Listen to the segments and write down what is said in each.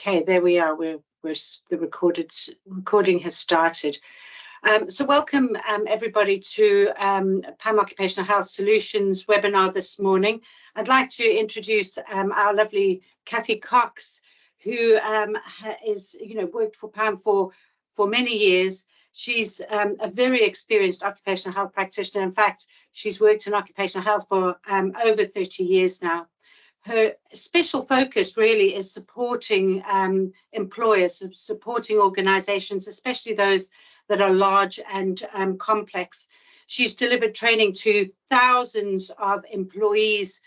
Okay, there we are. The recording has started. So welcome everybody to PAM Occupational Health Solutions webinar this morning. I'd like to introduce our lovely Kathy Cox, who is worked for PAM for many years. She's a very experienced occupational health practitioner. In fact, she's worked in occupational health for over 30 years now. Her special focus really is supporting employers, supporting organizations, especially those that are large and complex. She's delivered training to thousands of employees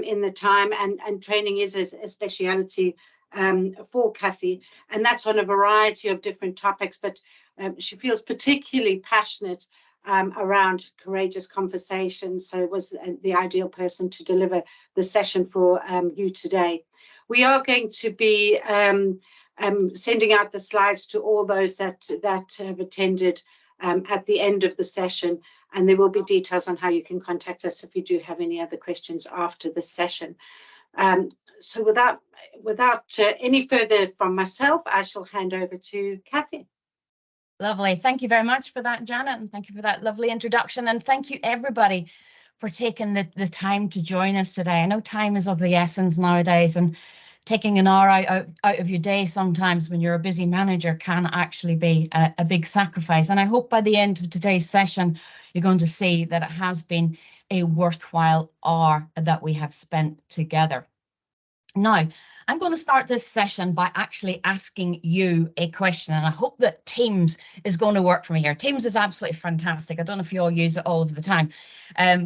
in the time, and training is a speciality for Kathy, and that's on a variety of different topics, but she feels particularly passionate around courageous conversations, so it was the ideal person to deliver the session for you today. We are going to be sending out the slides to all those that have attended at the end of the session, and there will be details on how you can contact us if you do have any other questions after the session. So without any further from myself, I shall hand over to Kathy. Lovely. Thank you very much for that, Janet, and thank you for that lovely introduction. And thank you, everybody, for taking the time to join us today. I know time is of the essence nowadays, and taking an hour out of your day sometimes when you're a busy manager can actually be a big sacrifice. And I hope by the end of today's session, you're going to see that it has been a worthwhile hour that we have spent together. Now, I'm going to start this session by actually asking you a question, and I hope that Teams is going to work for me here. Teams is absolutely fantastic. I don't know if you all use it all of the time,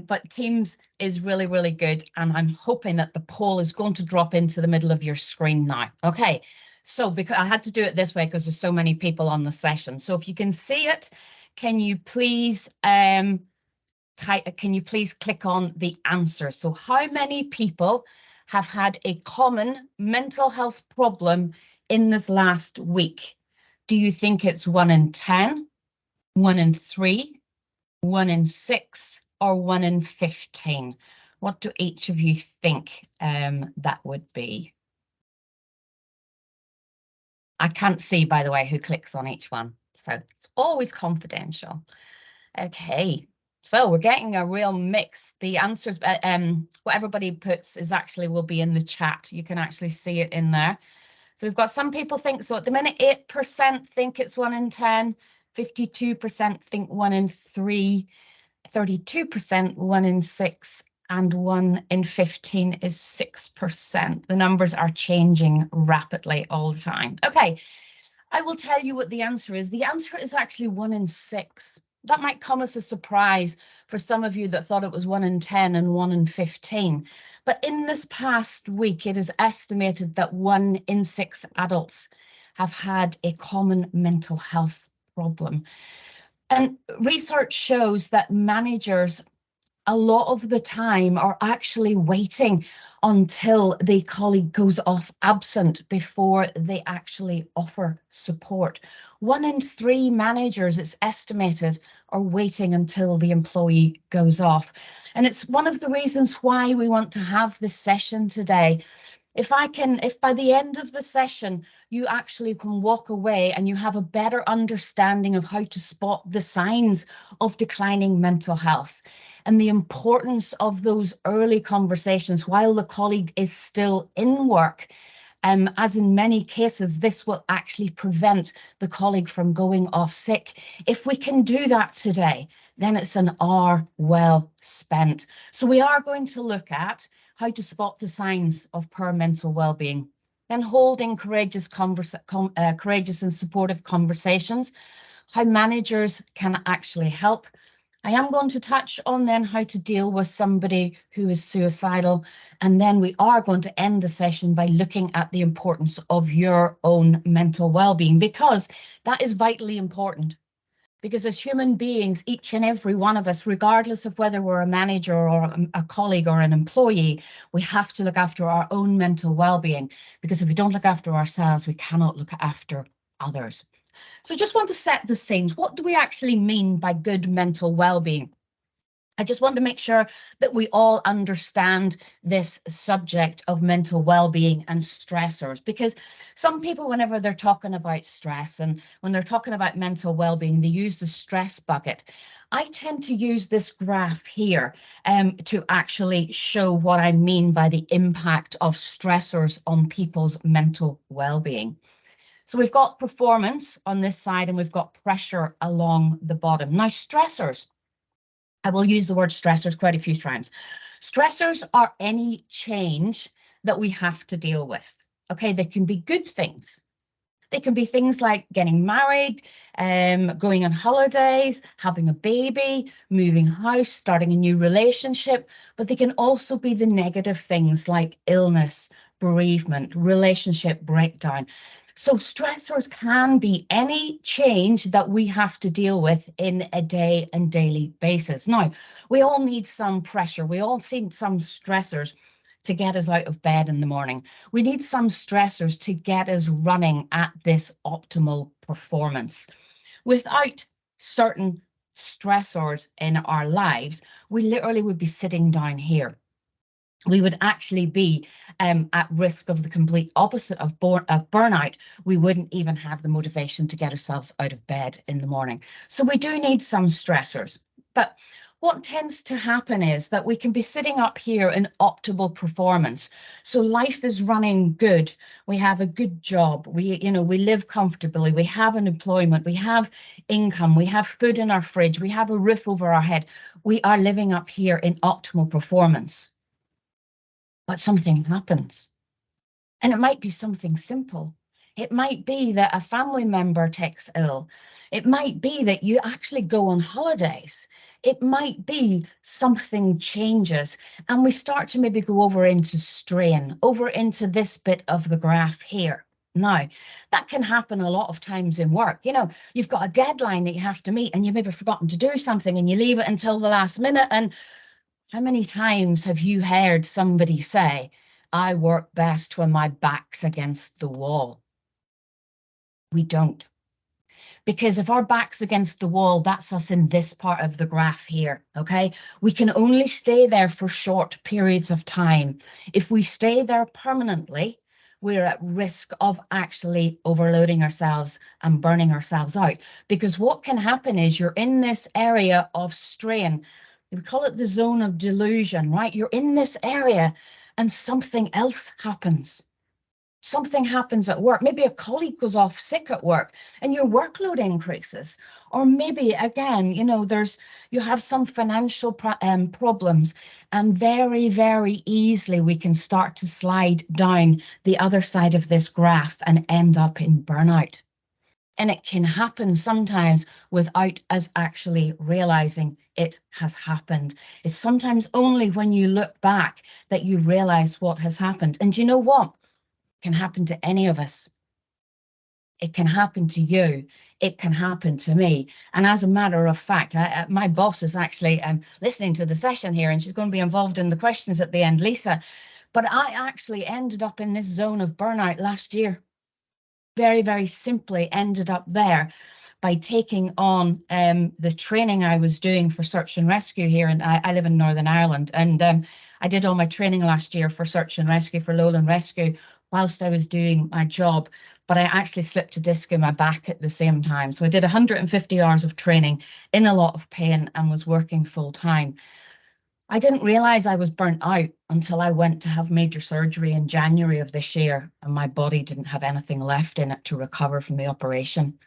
but Teams is really, really good, and I'm hoping that the poll is going to drop into the middle of your screen now. Okay, so because I had to do it this way because there's so many people on the session. So if you can see it, can you please click on the answer? So how many people have had a common mental health problem in this last week? Do you think it's 1 in 10, 1 in 3, 1 in 6, or 1 in 15? What do each of you think that would be? I can't see, by the way, who clicks on each one, so it's always confidential. Okay. So we're getting a real mix. The answers, what everybody puts is actually will be in the chat. You can actually see it in there. So we've got some people think, so at the minute, 8% think it's 1 in 10, 52% think 1 in 3, 32% 1 in 6, and 1 in 15 is 6%. The numbers are changing rapidly all the time. Okay, I will tell you what the answer is. The answer is actually 1 in 6. That might come as a surprise for some of you that thought it was 1 in 10 and 1 in 15. But in this past week, it is estimated that 1 in 6 adults have had a common mental health problem. And research shows that managers a lot of the time are actually waiting until the colleague goes off absent before they actually offer support. 1 in 3 managers, it's estimated, are waiting until the employee goes off. And it's one of the reasons why we want to have this session today. If by the end of the session, you actually can walk away and you have a better understanding of how to spot the signs of declining mental health and the importance of those early conversations while the colleague is still in work, as in many cases, this will actually prevent the colleague from going off sick. If we can do that today, then it's an hour well spent. So we are going to look at how to spot the signs of poor mental well-being, then holding courageous and supportive conversations, how managers can actually help. I am going to touch on then how to deal with somebody who is suicidal, and then we are going to end the session by looking at the importance of your own mental well-being, because that is vitally important. Because as human beings, each and every one of us, regardless of whether we're a manager or a colleague or an employee, we have to look after our own mental well-being, because if we don't look after ourselves, we cannot look after others. So just want to set the scene. What do we actually mean by good mental well-being? I just want to make sure that we all understand this subject of mental well-being and stressors, because some people, whenever they're talking about stress and when they're talking about mental well-being, they use the stress bucket. I tend to use this graph here to actually show what I mean by the impact of stressors on people's mental well-being. So we've got performance on this side and we've got pressure along the bottom. Now, stressors, I will use the word stressors quite a few times. Stressors are any change that we have to deal with. Okay, they can be good things. They can be things like getting married, going on holidays, having a baby, moving house, starting a new relationship, but they can also be the negative things like illness, bereavement, relationship breakdown. So stressors can be any change that we have to deal with in a day and daily basis. Now, we all need some pressure. We all need some stressors to get us out of bed in the morning. We need some stressors to get us running at this optimal performance. Without certain stressors in our lives, we literally would be sitting down here. We would actually be at risk of the complete opposite of burnout. We wouldn't even have the motivation to get ourselves out of bed in the morning. So we do need some stressors. But what tends to happen is that we can be sitting up here in optimal performance. So life is running good. We have a good job. We live comfortably. We have an employment. We have income. We have food in our fridge. We have a roof over our head. We are living up here in optimal performance. But something happens. And it might be something simple. It might be that a family member takes ill. It might be that you actually go on holidays. It might be something changes and we start to maybe go over into strain, over into this bit of the graph here. Now, that can happen a lot of times in work. You've got a deadline that you have to meet and you've maybe forgotten to do something and you leave it until the last minute. And how many times have you heard somebody say, I work best when my back's against the wall? We don't. Because if our back's against the wall, that's us in this part of the graph here, okay? We can only stay there for short periods of time. If we stay there permanently, we're at risk of actually overloading ourselves and burning ourselves out. Because what can happen is you're in this area of strain. We call it the zone of delusion, right? You're in this area and something else happens. Something happens at work. Maybe a colleague goes off sick at work and your workload increases. Or maybe, again, you have some financial problems and very, very easily we can start to slide down the other side of this graph and end up in burnout. And it can happen sometimes without us actually realizing it has happened. It's sometimes only when you look back that you realize what has happened. And you know what? It can happen to any of us. It can happen to you. It can happen to me. And as a matter of fact, my boss is actually listening to the session here and she's going to be involved in the questions at the end, Lisa. But I actually ended up in this zone of burnout last year. Very, very simply ended up there by taking on the training I was doing for search and rescue here. And I live in Northern Ireland. And I did all my training last year for search and rescue, for lowland rescue, whilst I was doing my job. But I actually slipped a disc in my back at the same time. So I did 150 hours of training in a lot of pain and was working full time. I didn't realize I was burnt out until I went to have major surgery in January of this year, and my body didn't have anything left in it to recover from the operation.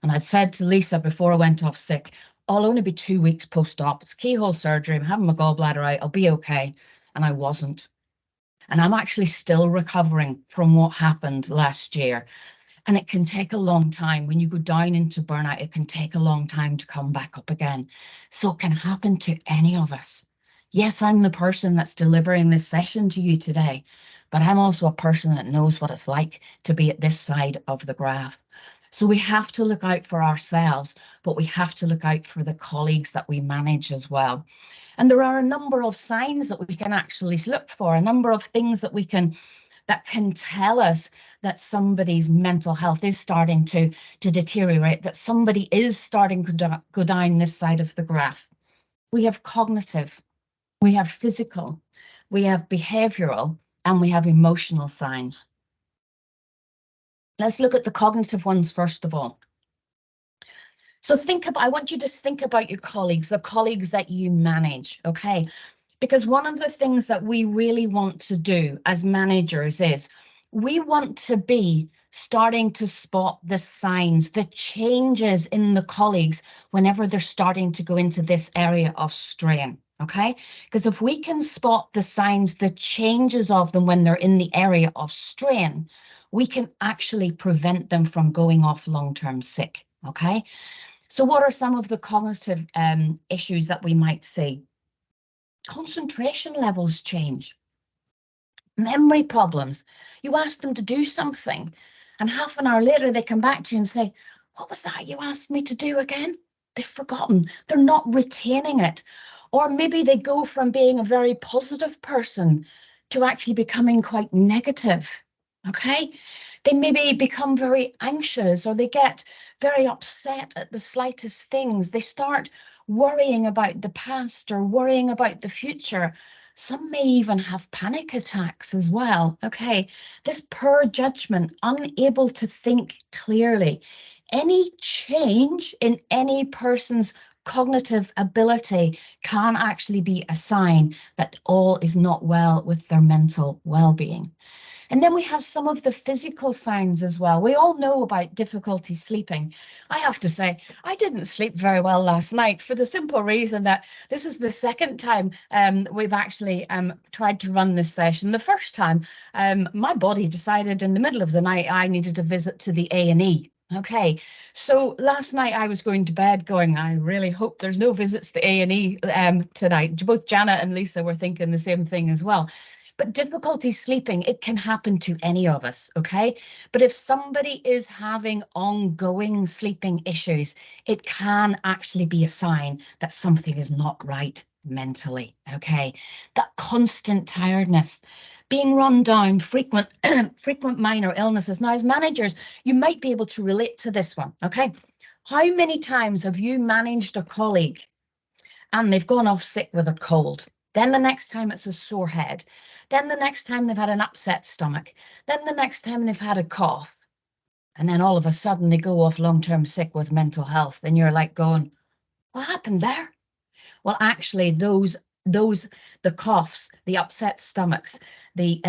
And I'd said to Lisa before I went off sick, I'll only be 2 weeks post-op. It's keyhole surgery. I'm having my gallbladder out. I'll be okay. And I wasn't. And I'm actually still recovering from what happened last year. And it can take a long time. When you go down into burnout, it can take a long time to come back up again. So it can happen to any of us. Yes, I'm the person that's delivering this session to you today, but I'm also a person that knows what it's like to be at this side of the graph. So we have to look out for ourselves, but we have to look out for the colleagues that we manage as well. And there are a number of signs that we can actually look for, a number of things that can tell us that somebody's mental health is starting to deteriorate, that somebody is starting to go down this side of the graph. we have cognitive, we have physical, we have behavioral, and we have emotional signs. Let's look at the cognitive ones first of all. So I want you to think about your colleagues, the colleagues that you manage, okay? Because one of the things that we really want to do as managers is we want to be starting to spot the signs, the changes in the colleagues whenever they're starting to go into this area of strain, okay? Because if we can spot the signs, the changes of them when they're in the area of strain, we can actually prevent them from going off long-term sick, okay? So what are some of the cognitive issues that we might see? Concentration levels change. Memory problems. You ask them to do something and half an hour later they come back to you and say, what was that you asked me to do again? They've forgotten. They're not retaining it. Or maybe they go from being a very positive person to actually becoming quite negative. Okay? They maybe become very anxious or they get very upset at the slightest things. They start worrying about the past or worrying about the future. Some may even have panic attacks as well. Okay, this poor judgment, unable to think clearly. Any change in any person's cognitive ability can actually be a sign that all is not well with their mental well-being. And then we have some of the physical signs as well. We all know about difficulty sleeping. I have to say, I didn't sleep very well last night for the simple reason that this is the second time we've actually tried to run this session. The first time, my body decided in the middle of the night I needed a visit to the A&E. Okay, so last night I was going to bed going, I really hope there's no visits to A&E tonight. Both Janet and Lisa were thinking the same thing as well. But difficulty sleeping, it can happen to any of us, okay? But if somebody is having ongoing sleeping issues, it can actually be a sign that something is not right mentally, okay? That constant tiredness, being run down, frequent minor illnesses. Now, as managers, you might be able to relate to this one, okay? How many times have you managed a colleague and they've gone off sick with a cold? Then the next time it's a sore head. Then the next time they've had an upset stomach. Then the next time they've had a cough. And then all of a sudden they go off long-term sick with mental health. And you're like going, what happened there? Well, actually, the coughs, the upset stomachs, the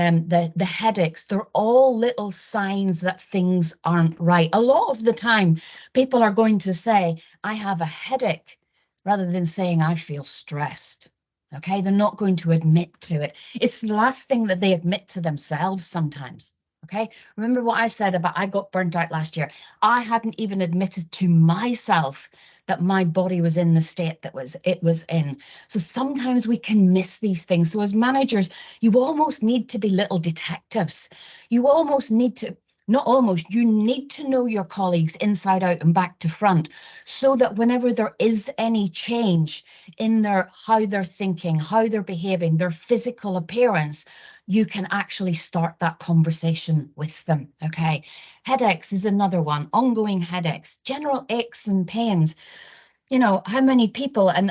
headaches, they're all little signs that things aren't right. A lot of the time, people are going to say, I have a headache, rather than saying, I feel stressed. Okay, they're not going to admit to it. It's the last thing that they admit to themselves sometimes. Okay, remember what I said about I got burnt out last year. I hadn't even admitted to myself that my body was in the state that it was in. So sometimes we can miss these things. So as managers, you almost need to be little detectives. You almost need to, not almost, you need to know your colleagues inside out and back to front, so that whenever there is any change in their how they're thinking, how they're behaving, their physical appearance, you can actually start that conversation with them, okay? Headaches is another one, ongoing headaches, general aches and pains. You know, how many people, and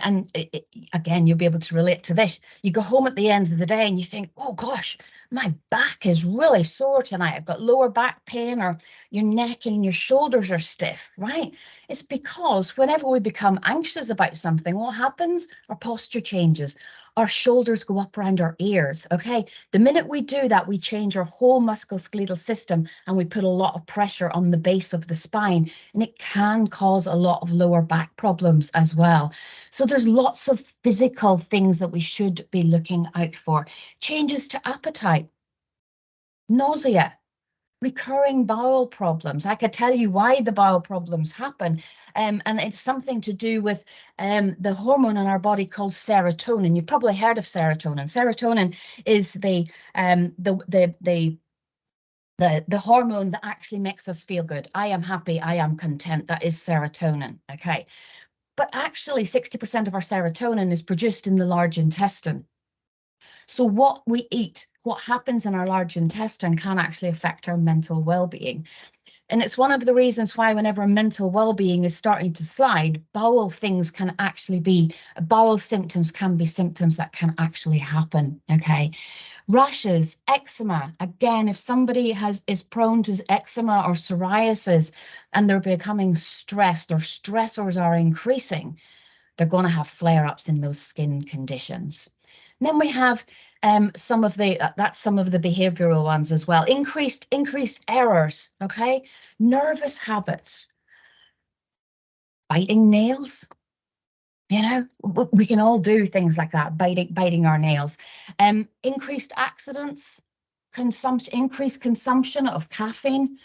again, you'll be able to relate to this. You go home at the end of the day and you think, oh gosh, my back is really sore tonight. I've got lower back pain, or your neck and your shoulders are stiff, right? It's because whenever we become anxious about something, what happens? Our posture changes. Our shoulders go up around our ears, okay? The minute we do that, we change our whole musculoskeletal system and we put a lot of pressure on the base of the spine, and it can cause a lot of lower back problems as well. So there's lots of physical things that we should be looking out for. Changes to appetite, nausea, recurring bowel problems. I could tell you why the bowel problems happen, and it's something to do with the hormone in our body called serotonin. You've probably heard of serotonin. Serotonin is the hormone that actually makes us feel good. I am happy, I am content. That is serotonin, okay? But actually 60% of our serotonin is produced in the large intestine. So what we eat, what happens in our large intestine can actually affect our mental well-being. And it's one of the reasons why whenever mental well-being is starting to slide, bowel symptoms can be symptoms that can actually happen, okay? Rashes, eczema, again, if somebody is prone to eczema or psoriasis and they're becoming stressed or stressors are increasing, they're going to have flare-ups in those skin conditions. And then we have some of the behavioral ones as well. Increased errors, okay? Nervous habits, biting nails. You know, we can all do things like that, biting our nails. Increased accidents, increased consumption of caffeine,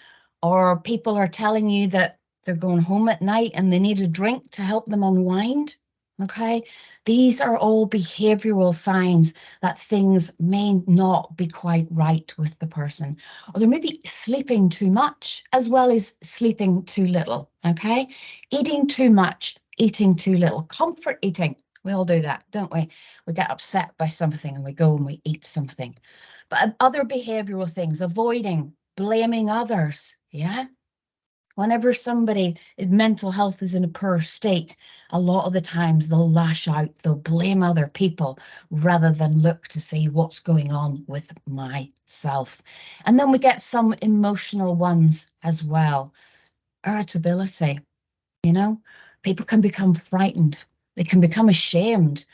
or people are telling you that they're going home at night and they need a drink to help them unwind. Okay, these are all behavioral signs that things may not be quite right with the person, or they may be sleeping too much as well as sleeping too little. Okay, eating too much, eating too little. Comfort eating, we all do that, don't we? We get upset by something and we go and we eat something. But other behavioral things, avoiding, blaming others, yeah? Whenever somebody, mental health is in a poor state, a lot of the times they'll lash out, they'll blame other people rather than look to see what's going on with myself. And then we get some emotional ones as well. Irritability, you know, people can become frightened, they can become ashamed,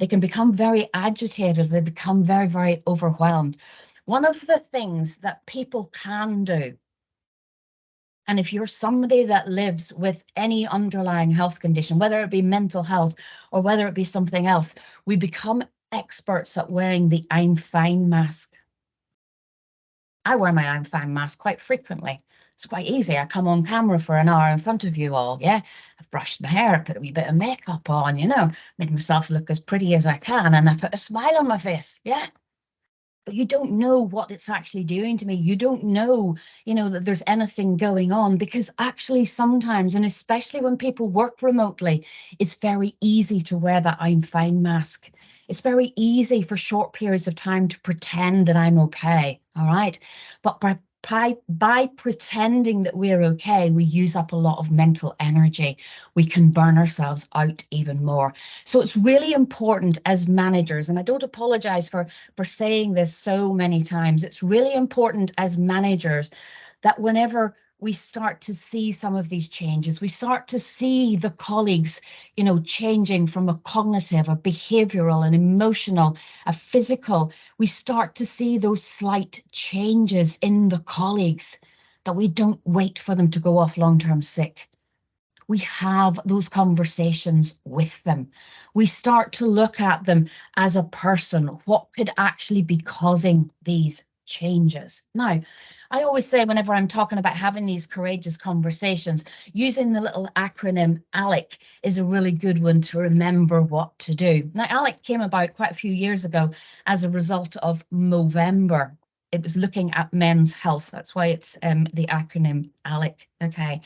they can become very agitated, they become very, very overwhelmed. One of the things that people can do, and if you're somebody that lives with any underlying health condition, whether it be mental health or whether it be something else, we become experts at wearing the I'm fine mask. I wear my I'm fine mask quite frequently. It's quite easy. I come on camera for an hour in front of you all, yeah? I've brushed my hair, put a wee bit of makeup on, you know, made myself look as pretty as I can, and I put a smile on my face, yeah? But you don't know what it's actually doing to me. You don't know, you know, that there's anything going on, because actually sometimes, and especially when people work remotely, it's very easy to wear that I'm fine mask. It's very easy for short periods of time to pretend that I'm okay, all right? But by pretending that we're okay, we use up a lot of mental energy. We can burn ourselves out even more. So it's really important as managers, and I don't apologize for saying this so many times, it's really important as managers that whenever we start to see some of these changes, we start to see the colleagues, you know, changing from a cognitive, a behavioral, an emotional, a physical, we start to see those slight changes in the colleagues, that we don't wait for them to go off long-term sick. We have those conversations with them. We start to look at them as a person. What could actually be causing these changes? Now, I always say whenever I'm talking about having these courageous conversations, using the little acronym ALEC is a really good one to remember what to do. Now, ALEC came about quite a few years ago as a result of Movember. It was looking at men's health. That's why it's the acronym ALEC, okay?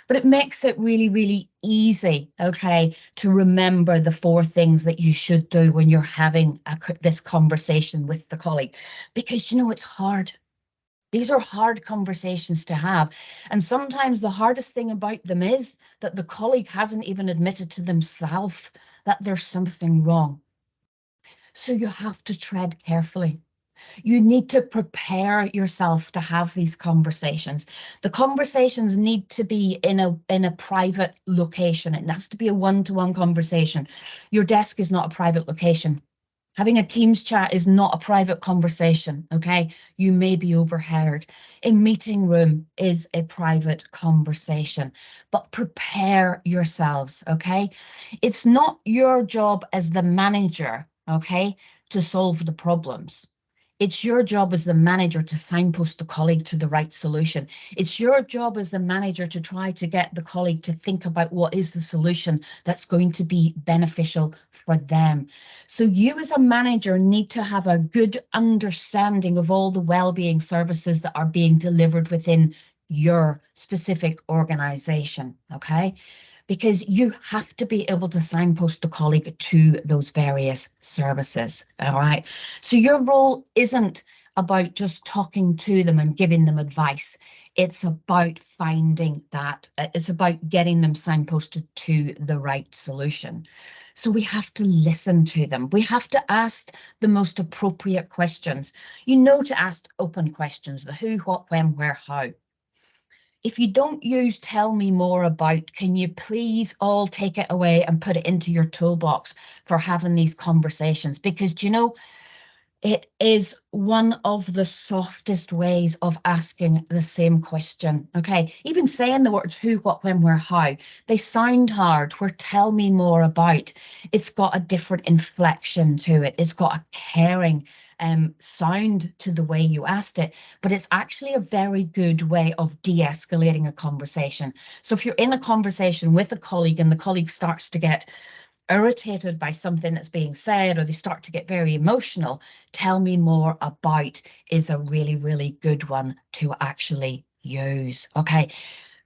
But it makes it really, really easy, okay, to remember the 4 things that you should do when you're having this conversation with the colleague, because, you know, it's hard. These are hard conversations to have. And sometimes the hardest thing about them is that the colleague hasn't even admitted to themselves that there's something wrong. So you have to tread carefully. You need to prepare yourself to have these conversations. The conversations need to be in a private location. It has to be a one-to-one conversation. Your desk is not a private location. Having a Teams chat is not a private conversation, okay? You may be overheard. A meeting room is a private conversation, but prepare yourselves, okay? It's not your job as the manager, okay, to solve the problems. It's your job as the manager to signpost the colleague to the right solution. It's your job as the manager to try to get the colleague to think about what is the solution that's going to be beneficial for them. So you as a manager need to have a good understanding of all the wellbeing services that are being delivered within your specific organization, okay? Because you have to be able to signpost the colleague to those various services, all right? So your role isn't about just talking to them and giving them advice. It's about finding that, it's about getting them signposted to the right solution. So we have to listen to them. We have to ask the most appropriate questions. You know, to ask open questions, the who, what, when, where, how. If you don't use tell me more about, can you please all take it away and put it into your toolbox for having these conversations? Because, do you know, it is one of the softest ways of asking the same question. Okay, even saying the words who, what, when, where, how, they sound hard. Where tell me more about, it's got a different inflection to it. It's got a caring sound to the way you asked it, but it's actually a very good way of de-escalating a conversation. So if you're in a conversation with a colleague and the colleague starts to get irritated by something that's being said, or they start to get very emotional, tell me more about is a really, really good one to actually use. Okay,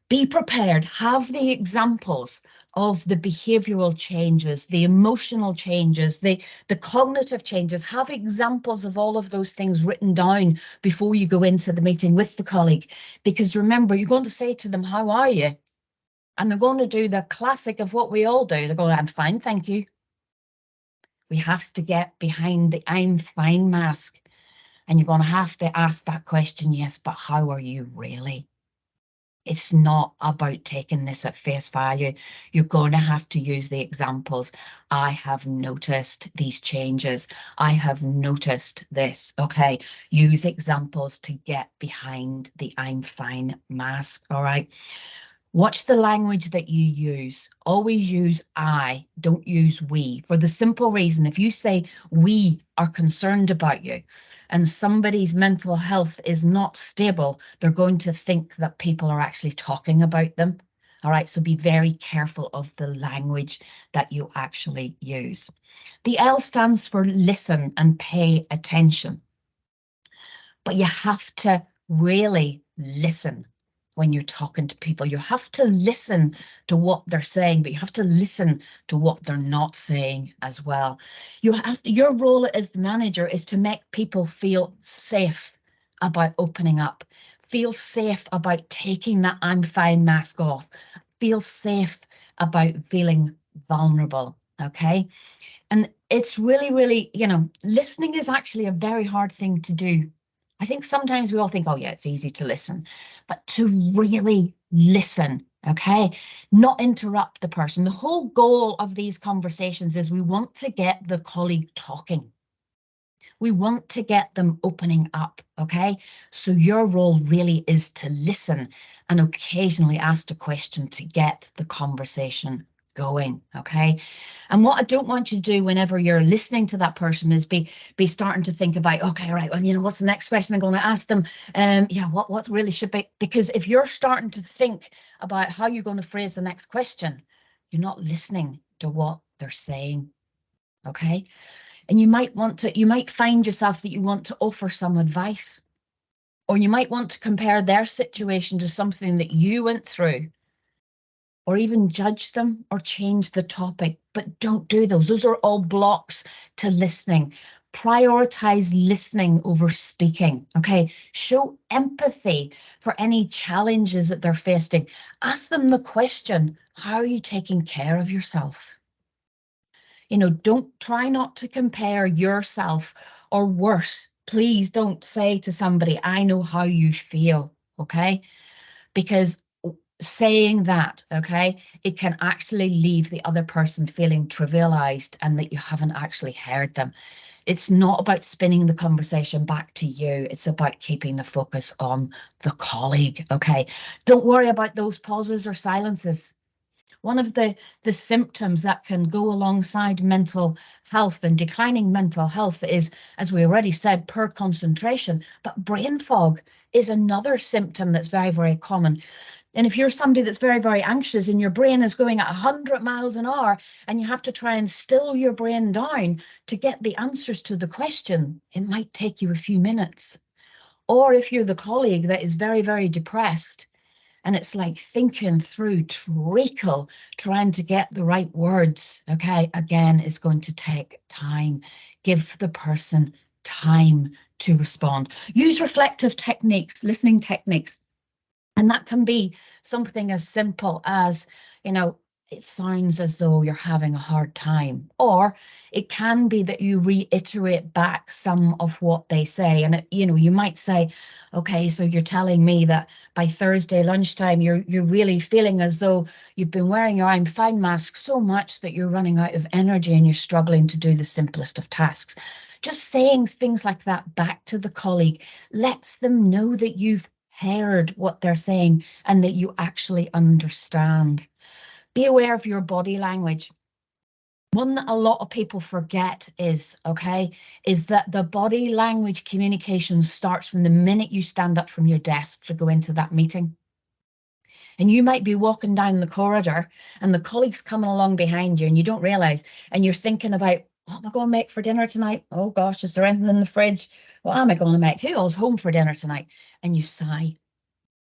be prepared, have the examples of the behavioral changes, the emotional changes, the cognitive changes, have examples of all of those things written down before you go into the meeting with the colleague. Because remember, you're going to say to them, how are you? And they're going to do the classic of what we all do. They're going, I'm fine, thank you. We have to get behind the I'm fine mask. And you're going to have to ask that question, yes, but how are you really? It's not about taking this at face value. You're going to have to use the examples. I have noticed these changes. I have noticed this. Okay, use examples to get behind the I'm fine mask. All right. Watch the language that you use. Always use I, don't use we. For the simple reason, if you say we are concerned about you and somebody's mental health is not stable, they're going to think that people are actually talking about them. All right, so be very careful of the language that you actually use. The L stands for listen and pay attention. But you have to really listen when you're talking to people. You have to listen to what they're saying, but you have to listen to what they're not saying as well. You have to, your role as the manager is to make people feel safe about opening up, feel safe about taking that I'm fine mask off, feel safe about feeling vulnerable. Okay. And it's really, really, you know, listening is actually a very hard thing to do. I think sometimes we all think, oh, yeah, it's easy to listen, but to really listen, okay, not interrupt the person. The whole goal of these conversations is we want to get the colleague talking. We want to get them opening up, okay? So your role really is to listen and occasionally ask a question to get the conversation going, okay? And what I don't want you to do whenever you're listening to that person is be starting to think about, okay, right, well, you know, what's the next question I'm going to ask them? Yeah, what really should be, because if you're starting to think about how you're going to phrase the next question, you're not listening to what they're saying, okay? And you might find yourself that you want to offer some advice, or you might want to compare their situation to something that you went through, or even judge them or change the topic, but don't do those. Those are all blocks to listening. Prioritize listening over speaking, okay? Show empathy for any challenges that they're facing. Ask them the question, how are you taking care of yourself? You know, don't try not to compare yourself, or worse, please don't say to somebody, I know how you feel, okay? Because saying that, okay, it can actually leave the other person feeling trivialized and that you haven't actually heard them. It's not about spinning the conversation back to you. It's about keeping the focus on the colleague, okay? Don't worry about those pauses or silences. One of the symptoms that can go alongside mental health and declining mental health is, as we already said, poor concentration, but brain fog is another symptom that's very, very common. And if you're somebody that's very, very anxious and your brain is going at 100 miles an hour and you have to try and still your brain down to get the answers to the question, it might take you a few minutes. Or if you're the colleague that is very, very depressed, and it's like thinking through treacle, trying to get the right words, okay, again, is going to take time. Give the person time to respond. Use reflective techniques, listening techniques. And that can be something as simple as, you know, it sounds as though you're having a hard time, or it can be that you reiterate back some of what they say. And, you know, you might say, okay, so you're telling me that by Thursday lunchtime, you're really feeling as though you've been wearing your I'm fine mask so much that you're running out of energy and you're struggling to do the simplest of tasks. Just saying things like that back to the colleague lets them know that you've heard what they're saying and that you actually understand. Be aware of your body language. One that a lot of people forget is that the body language communication starts from the minute you stand up from your desk to go into that meeting. And you might be walking down the corridor and the colleague's coming along behind you and you don't realise, and you're thinking about, what am I going to make for dinner tonight? Oh gosh, is there anything in the fridge? What am I going to make? Who all's home for dinner tonight? And you sigh.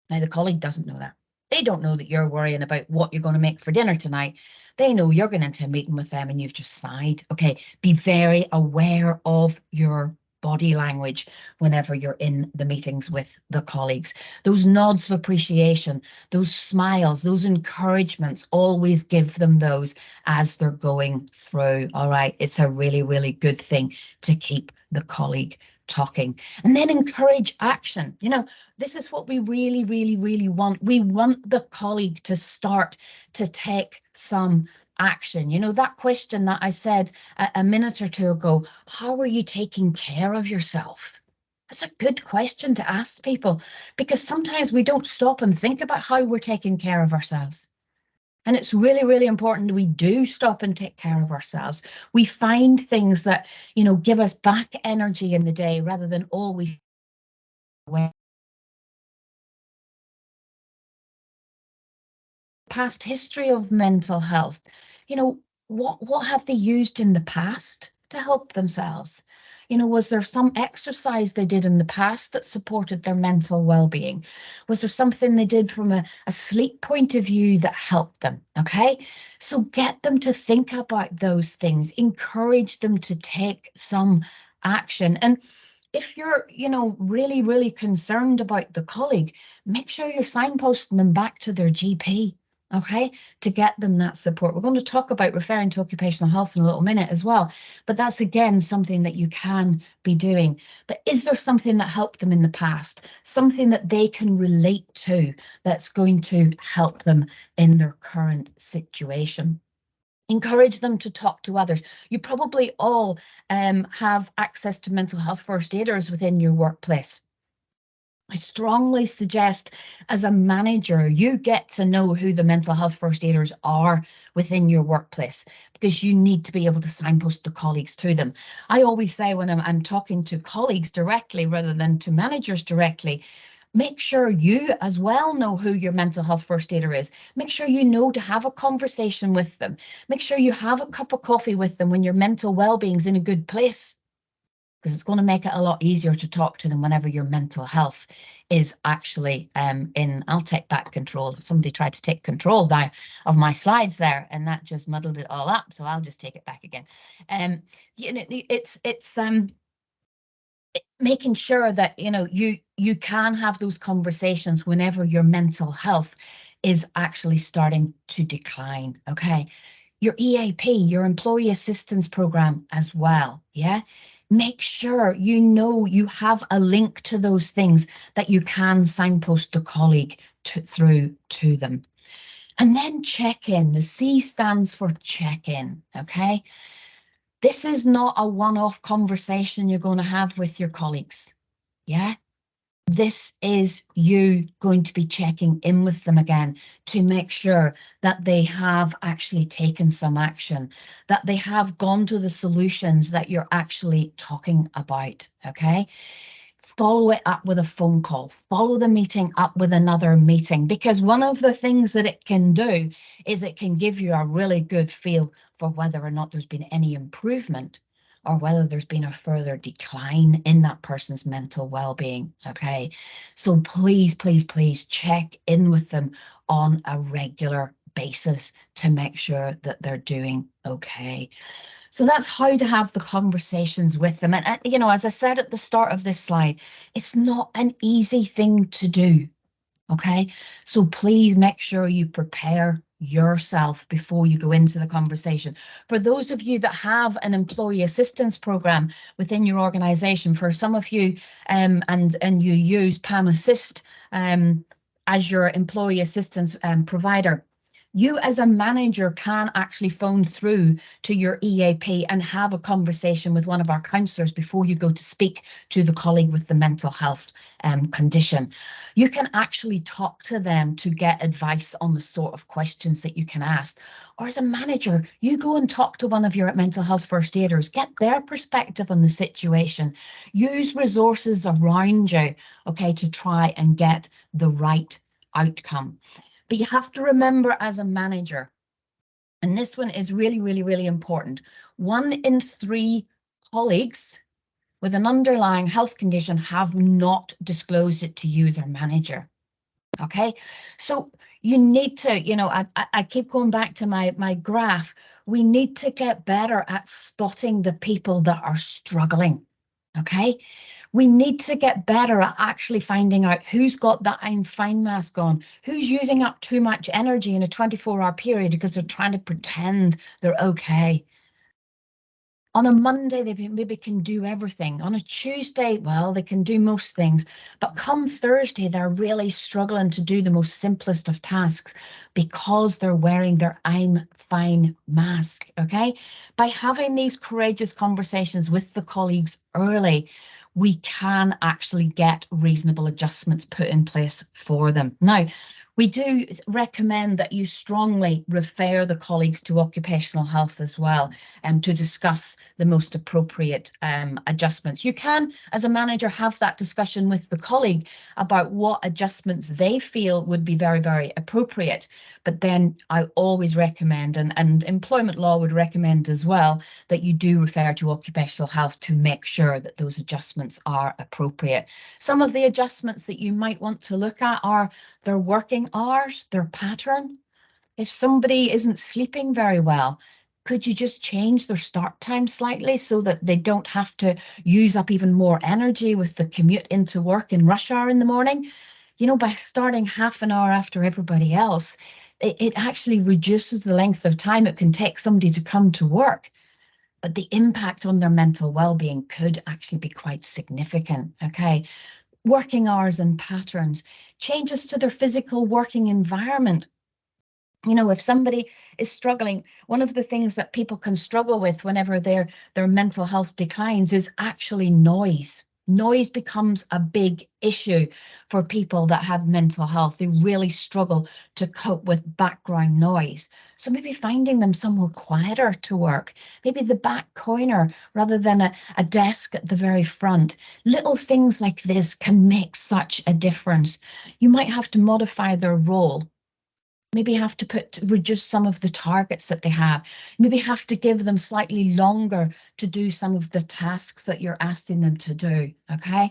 Now, the colleague doesn't know that. They don't know that you're worrying about what you're going to make for dinner tonight. They know you're going into a meeting with them and you've just sighed. Okay, be very aware of your body language whenever you're in the meetings with the colleagues. Those nods of appreciation, those smiles, those encouragements, always give them those as they're going through. All right, it's a really, really good thing to keep the colleague talking. And then encourage action. You know, this is what we really, really, really want. We want the colleague to start to take some action. You know, that question that I said a minute or two ago, how are you taking care of yourself? That's a good question to ask people, because sometimes we don't stop and think about how we're taking care of ourselves. And it's really, really important we do stop and take care of ourselves. We find things that, you know, give us back energy in the day rather than always away. Past history of mental health, you know, what have they used in the past to help themselves? You know, was there some exercise they did in the past that supported their mental well-being? Was there something they did from a sleep point of view that helped them? Okay, so get them to think about those things, encourage them to take some action. And if you're, you know, really, really concerned about the colleague, make sure you're signposting them back to their GP. Okay, to get them that support. We're going to talk about referring to occupational health in a little minute as well, but that's again something that you can be doing. But is there something that helped them in the past, something that they can relate to that's going to help them in their current situation? Encourage them to talk to others. You probably all have access to mental health first aiders within your workplace. I strongly suggest, as a manager, you get to know who the mental health first aiders are within your workplace, because you need to be able to signpost the colleagues to them. I always say when I'm talking to colleagues directly rather than to managers directly, make sure you as well know who your mental health first aider is. Make sure you know to have a conversation with them. Make sure you have a cup of coffee with them when your mental well-being's in a good place, because it's going to make it a lot easier to talk to them whenever your mental health is actually in. I'll take back control. Somebody tried to take control now of my slides there, and that just muddled it all up. So I'll just take it back again. You know, it's making sure that, you know, you can have those conversations whenever your mental health is actually starting to decline. Okay, your EAP, your employee assistance program as well. Yeah, make sure you know you have a link to those things that you can signpost the colleague through to them. And then check in. The C stands for check in. Okay, this is not a one-off conversation you're going to have with your colleagues. Yeah, this is you going to be checking in with them again to make sure that they have actually taken some action, that they have gone to the solutions that you're actually talking about. Okay, follow it up with a phone call, follow the meeting up with another meeting, because one of the things that it can do is it can give you a really good feel for whether or not there's been any improvement or whether there's been a further decline in that person's mental well-being. Okay, so please, please, please check in with them on a regular basis to make sure that they're doing okay. So that's how to have the conversations with them. And, you know, as I said at the start of this slide, it's not an easy thing to do. Okay, so please make sure you prepare yourself before you go into the conversation. For those of you that have an employee assistance program within your organization, for some of you and you use PAM Assist as your employee assistance provider, you as a manager can actually phone through to your EAP and have a conversation with one of our counsellors before you go to speak to the colleague with the mental health condition. You can actually talk to them to get advice on the sort of questions that you can ask. Or as a manager, you go and talk to one of your mental health first aiders, get their perspective on the situation, use resources around you, okay, to try and get the right outcome. But you have to remember as a manager, and this one is really, really, really important, 1 in 3 colleagues with an underlying health condition have not disclosed it to you as a manager. Okay, so you need to, you know, I keep going back to my graph. We need to get better at spotting the people that are struggling. Okay, we need to get better at actually finding out who's got that I'm fine mask on, who's using up too much energy in a 24-hour period because they're trying to pretend they're okay. On a Monday, they maybe can do everything. On a Tuesday, well, they can do most things. But come Thursday, they're really struggling to do the most simplest of tasks because they're wearing their I'm fine mask, okay? By having these courageous conversations with the colleagues early, we can actually get reasonable adjustments put in place for them. Now, we do recommend that you strongly refer the colleagues to occupational health as well, to discuss the most appropriate adjustments. You can, as a manager, have that discussion with the colleague about what adjustments they feel would be very, very appropriate. But then I always recommend, and employment law would recommend as well, that you do refer to occupational health to make sure that those adjustments are appropriate. Some of the adjustments that you might want to look at are their working hours, their pattern. If somebody isn't sleeping very well, could you just change their start time slightly so that they don't have to use up even more energy with the commute into work in rush hour in the morning? You know, by starting half an hour after everybody else, it actually reduces the length of time it can take somebody to come to work. But the impact on their mental well-being could actually be quite significant, okay? Working hours and patterns, changes to their physical working environment. You know, if somebody is struggling, one of the things that people can struggle with whenever their mental health declines is actually noise. Noise becomes a big issue for people that have mental health. They really struggle to cope with background noise. So maybe finding them somewhere quieter to work, maybe the back corner rather than a desk at the very front. Little things like this can make such a difference. You might have to modify their role. Maybe have to reduce some of the targets that they have. Maybe have to give them slightly longer to do some of the tasks that you're asking them to do, okay?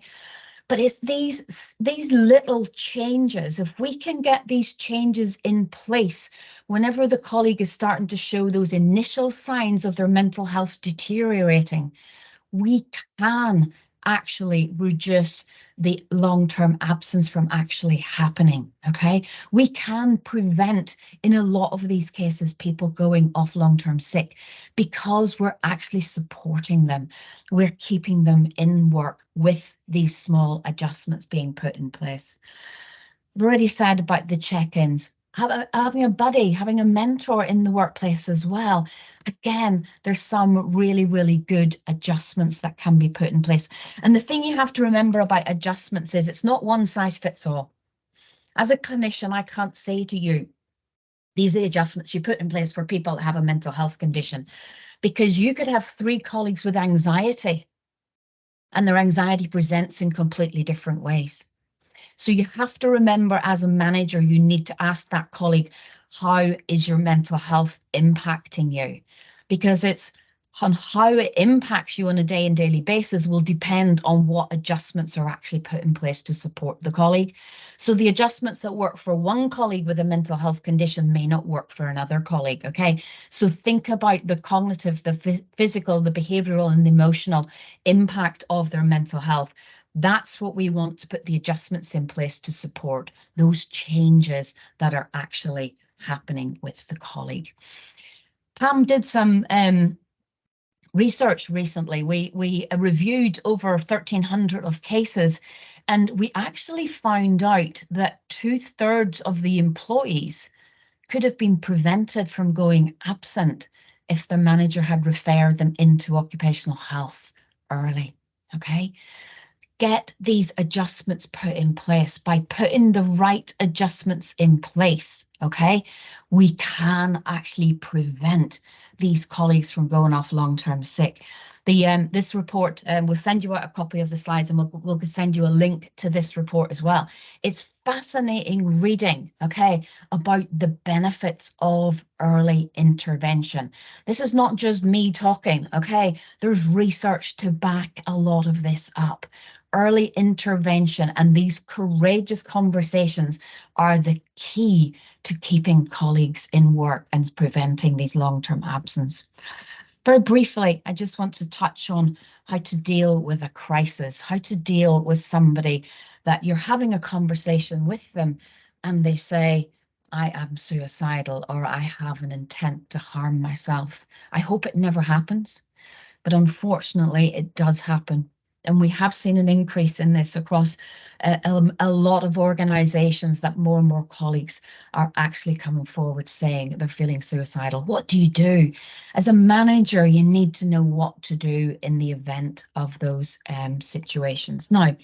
But it's these little changes. If we can get these changes in place whenever the colleague is starting to show those initial signs of their mental health deteriorating, we can actually reduce the long-term absence from actually happening, okay? We can prevent, in a lot of these cases, people going off long-term sick because we're actually supporting them. We're keeping them in work with these small adjustments being put in place. I've already said about the check-ins. Having a buddy, having a mentor in the workplace as well. Again, there's some really, really good adjustments that can be put in place. And the thing you have to remember about adjustments is it's not one size fits all. As a clinician, I can't say to you, these are the adjustments you put in place for people that have a mental health condition, because you could have 3 colleagues with anxiety and their anxiety presents in completely different ways. So you have to remember, as a manager, you need to ask that colleague, how is your mental health impacting you? Because it's on how it impacts you on a day and daily basis will depend on what adjustments are actually put in place to support the colleague. So the adjustments that work for one colleague with a mental health condition may not work for another colleague, okay? So think about the cognitive, the physical, the behavioral and the emotional impact of their mental health. That's what we want to put the adjustments in place to support those changes that are actually happening with the colleague. Pam did some research recently. We reviewed over 1,300 of cases, and we actually found out that 2/3 of the employees could have been prevented from going absent if their manager had referred them into occupational health early. Okay. Get these adjustments put in place. By putting the right adjustments in place, okay, we can actually prevent these colleagues from going off long-term sick. This report, we'll send you out a copy of the slides, and we'll send you a link to this report as well. It's fascinating reading, okay, about the benefits of early intervention. This is not just me talking, okay? There's research to back a lot of this up. Early intervention and these courageous conversations are the key to keeping colleagues in work and preventing these long-term absence. Very briefly, I just want to touch on how to deal with a crisis, how to deal with somebody that you're having a conversation with them and they say, I am suicidal, or I have an intent to harm myself. I hope it never happens, but unfortunately it does happen. And we have seen an increase in this across a lot of organisations, that more and more colleagues are actually coming forward saying they're feeling suicidal. What do you do? As a manager, you need to know what to do in the event of those situations. Now,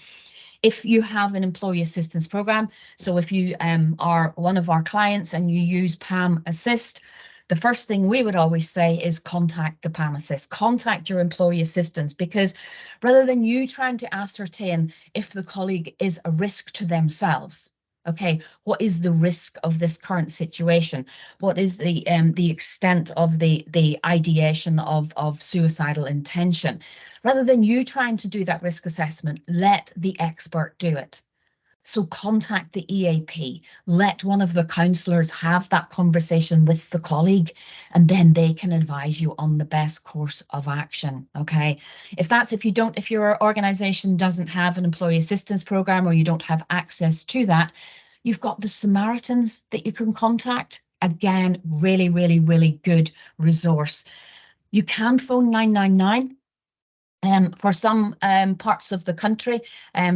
if you have an employee assistance program, so if you are one of our clients and you use PAM Assist, the first thing we would always say is contact the PAM Assist, contact your employee assistance, because rather than you trying to ascertain if the colleague is a risk to themselves, okay, what is the risk of this current situation? What is the extent of the ideation of suicidal intention? Rather than you trying to do that risk assessment, let the expert do it. So contact the EAP, let one of the counsellors have that conversation with the colleague, and then they can advise you on the best course of action, okay? If your organisation doesn't have an employee assistance programme, or you don't have access to that, you've got the Samaritans that you can contact. Again, really, really, really good resource. You can phone 999. For some parts of the country.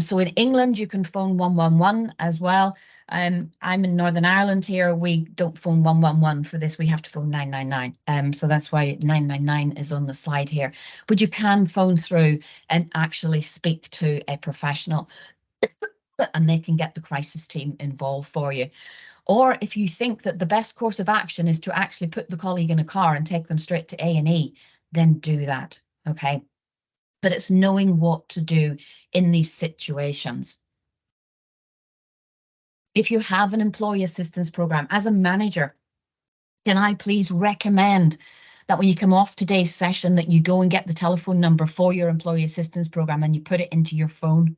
So in England, you can phone 111 as well. I'm in Northern Ireland here. We don't phone 111 for this. We have to phone 999. So that's why 999 is on the slide here. But you can phone through and actually speak to a professional and they can get the crisis team involved for you. Or if you think that the best course of action is to actually put the colleague in a car and take them straight to A&E, then do that, okay? But it's knowing what to do in these situations. If you have an employee assistance program, as a manager, can I please recommend that when you come off today's session that you go and get the telephone number for your employee assistance program and you put it into your phone?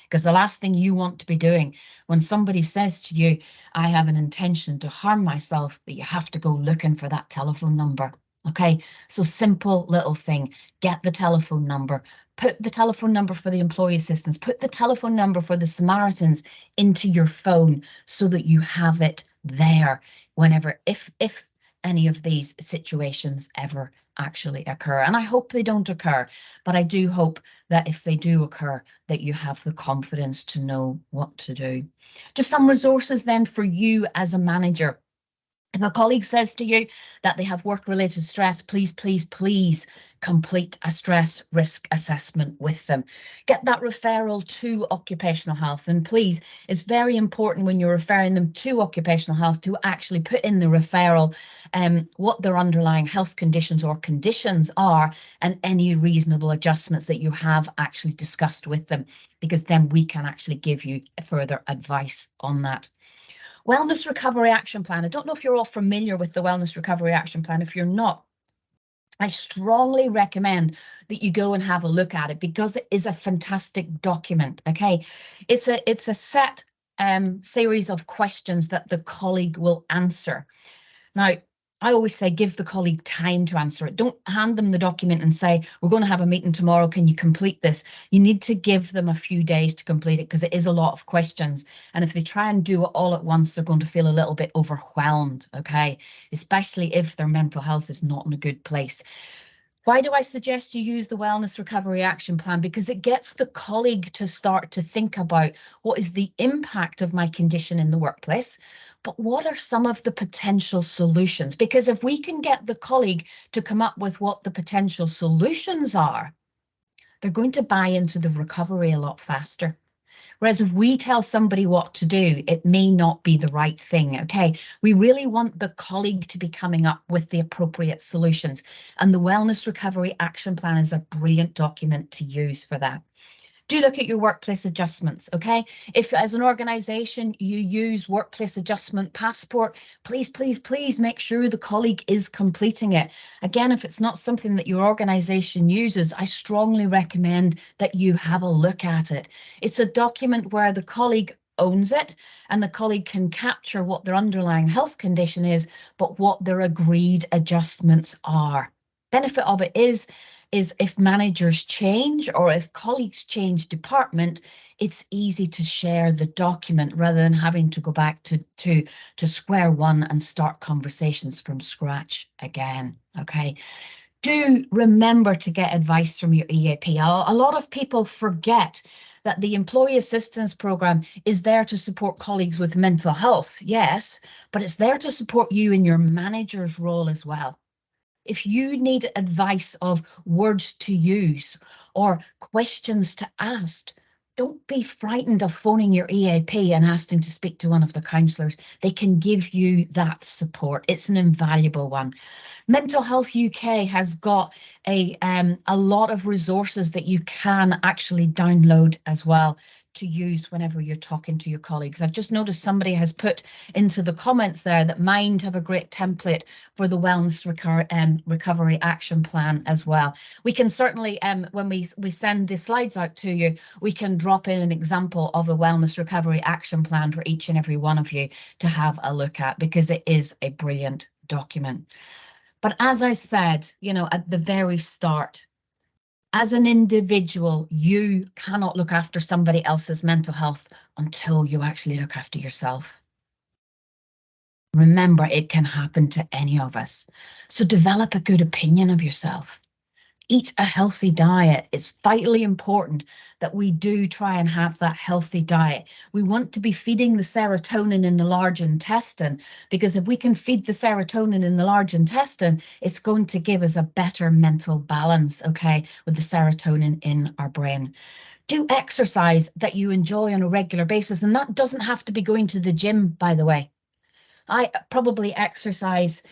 Because the last thing you want to be doing when somebody says to you, I have an intention to harm myself, but you have to go looking for that telephone number. Okay, so simple little thing, get the telephone number, put the telephone number for the employee assistance, put the telephone number for the Samaritans into your phone so that you have it there whenever, if any of these situations ever actually occur. And I hope they don't occur, but I do hope that if they do occur, that you have the confidence to know what to do. Just some resources then for you as a manager. If a colleague says to you that they have work-related stress, please, please, please complete a stress risk assessment with them. Get that referral to occupational health. And please, it's very important when you're referring them to occupational health to actually put in the referral what their underlying health conditions or conditions are and any reasonable adjustments that you have actually discussed with them, because then we can actually give you further advice on that. Wellness Recovery Action Plan. I don't know if you're all familiar with the Wellness Recovery Action Plan. If you're not, I strongly recommend that you go and have a look at it because it is a fantastic document. Okay, it's a set series of questions that the colleague will answer. Now, I always say, give the colleague time to answer it. Don't hand them the document and say, we're going to have a meeting tomorrow. Can you complete this? You need to give them a few days to complete it because it is a lot of questions. And if they try and do it all at once, they're going to feel a little bit overwhelmed, okay? Especially if their mental health is not in a good place. Why do I suggest you use the Wellness Recovery Action Plan? Because it gets the colleague to start to think about what is the impact of my condition in the workplace, but what are some of the potential solutions? Because if we can get the colleague to come up with what the potential solutions are, they're going to buy into the recovery a lot faster. Whereas if we tell somebody what to do, it may not be the right thing, okay? We really want the colleague to be coming up with the appropriate solutions. And the Wellness Recovery Action Plan is a brilliant document to use for that. Do look at your workplace adjustments, okay? If as an organisation you use workplace adjustment passport, please, please, please make sure the colleague is completing it. Again, if it's not something that your organisation uses, I strongly recommend that you have a look at it. It's a document where the colleague owns it and the colleague can capture what their underlying health condition is, but what their agreed adjustments are. Benefit of it is if managers change or if colleagues change department, it's easy to share the document rather than having to go back to square one and start conversations from scratch again, okay? Do remember to get advice from your EAP. A lot of people forget that the Employee Assistance Programme is there to support colleagues with mental health, yes, but it's there to support you in your manager's role as well. If you need advice of words to use or questions to ask, don't be frightened of phoning your EAP and asking to speak to one of the counsellors. They can give you that support. It's an invaluable one. Mental Health UK has got a lot of resources that you can actually download as well to use whenever you're talking to your colleagues. I've just noticed somebody has put into the comments there that Mind have a great template for the Wellness Recovery Action Plan as well. We can certainly, when we send the slides out to you, we can drop in an example of the Wellness Recovery Action Plan for each and every one of you to have a look at, because it is a brilliant document. But as I said, you know, at the very start, as an individual, you cannot look after somebody else's mental health until you actually look after yourself. Remember, it can happen to any of us. So develop a good opinion of yourself. Eat a healthy diet. It's vitally important that we do try and have that healthy diet. We want to be feeding the serotonin in the large intestine, because if we can feed the serotonin in the large intestine, it's going to give us a better mental balance, okay, with the serotonin in our brain. Do exercise that you enjoy on a regular basis, and that doesn't have to be going to the gym, by the way. I probably exercise